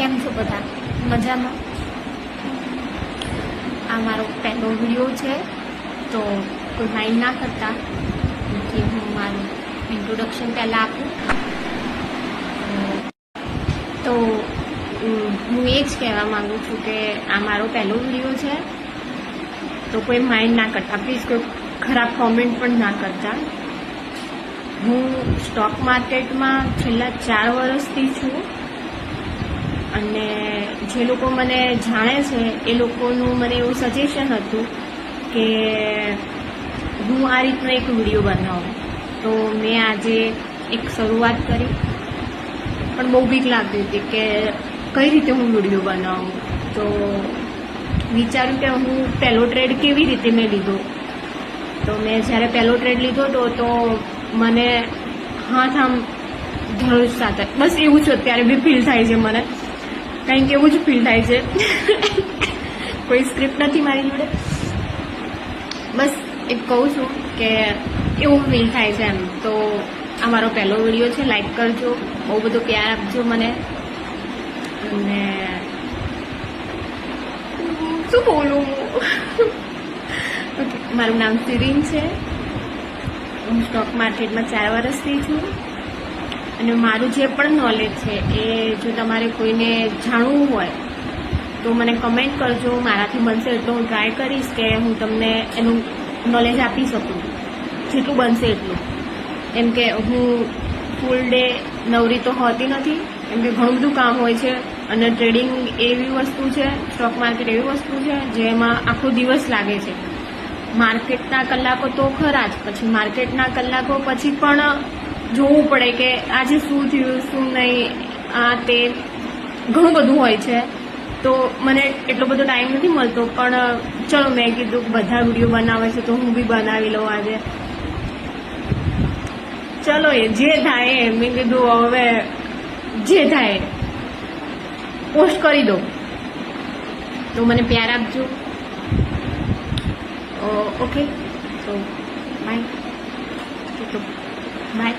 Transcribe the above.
કેમ છો બધા? મજામાં? આ મારો પહેલો વિડીયો છે, તો કોઈ માઇન્ડ ના કરતા કે હું મારું ઇન્ટ્રોડક્શન પહેલાં આપું. તો હું એ જ કહેવા માગું છું કે આ મારો પહેલો વિડીયો છે, તો કોઈ માઇન્ડ ના કરતા, પ્લીઝ કોઈ ખરાબ કોમેન્ટ પણ ના કરતા. હું સ્ટોક માર્કેટમાં છેલ્લા 4 વર્ષથી છું, અને જે લોકો મને જાણે છે એ લોકોનું મને એવું સજેશન હતું કે હું આ રીતનો એક વિડીયો બનાવું. તો મેં આજે એક શરૂઆત કરી, પણ બહુ બીક લાગતી હતી કે કઈ રીતે હું વિડીયો બનાવું. તો વિચાર્યું કે હું પહેલો ટ્રેડ કેવી રીતે મેં લીધો. તો મેં જ્યારે પહેલો ટ્રેડ લીધો તો મને હાથ આમ ધરુજ સાથે, બસ એવું જ અત્યારે બી ફીલ થાય છે મને, કંઈક એવું જ ફીલ થાય છે. કોઈ સ્ક્રિપ્ટ નથી મારી જોડે, બસ એક કહું છું કે એવું ફીલ થાય છે એમ. તો આ મારો પહેલો વિડીયો છે, લાઈક કરજો, બહુ બધો પ્યાર આપજો મને. અને શું બોલું, ઓકે, મારું નામ સિરીન છે. હું સ્ટોક માર્કેટમાં 4 વર્ષથી છું, અને મારું જે પણ નોલેજ છે એ જો તમારે કોઈને જાણવું હોય તો મને કમેન્ટ કરજો. મારાથી બનશે એટલું હું ટ્રાય કરીશ કે હું તમને એનું નોલેજ આપી શકું, જેટલું બનશે એટલું. કેમ કે હું ફૂલ ડે નવરી તો હોતી નથી, કેમ કે ઘણું બધું કામ હોય છે, અને ટ્રેડિંગ એવી વસ્તુ છે, સ્ટોક માર્કેટ એવી વસ્તુ છે જેમાં આખો દિવસ લાગે છે. માર્કેટના કલાકો તો ખરા જ, પછી માર્કેટના કલાકો પછી પણ જોવું પડે કે આજે શું થયું શું નહીં, આ તે ઘણું બધું હોય છે. તો મને એટલો બધો ટાઈમ નથી મળતો, પણ ચલો મેં કીધું બધા વિડીયો બનાવે છે તો હું બી બનાવી લઉં આજે. ચલો એ જે થાય એ, મેં કીધું હવે જે થાય પોસ્ટ કરી દો. તો મને પ્યાર આપજો. ઓકે, તો બાય. બાય.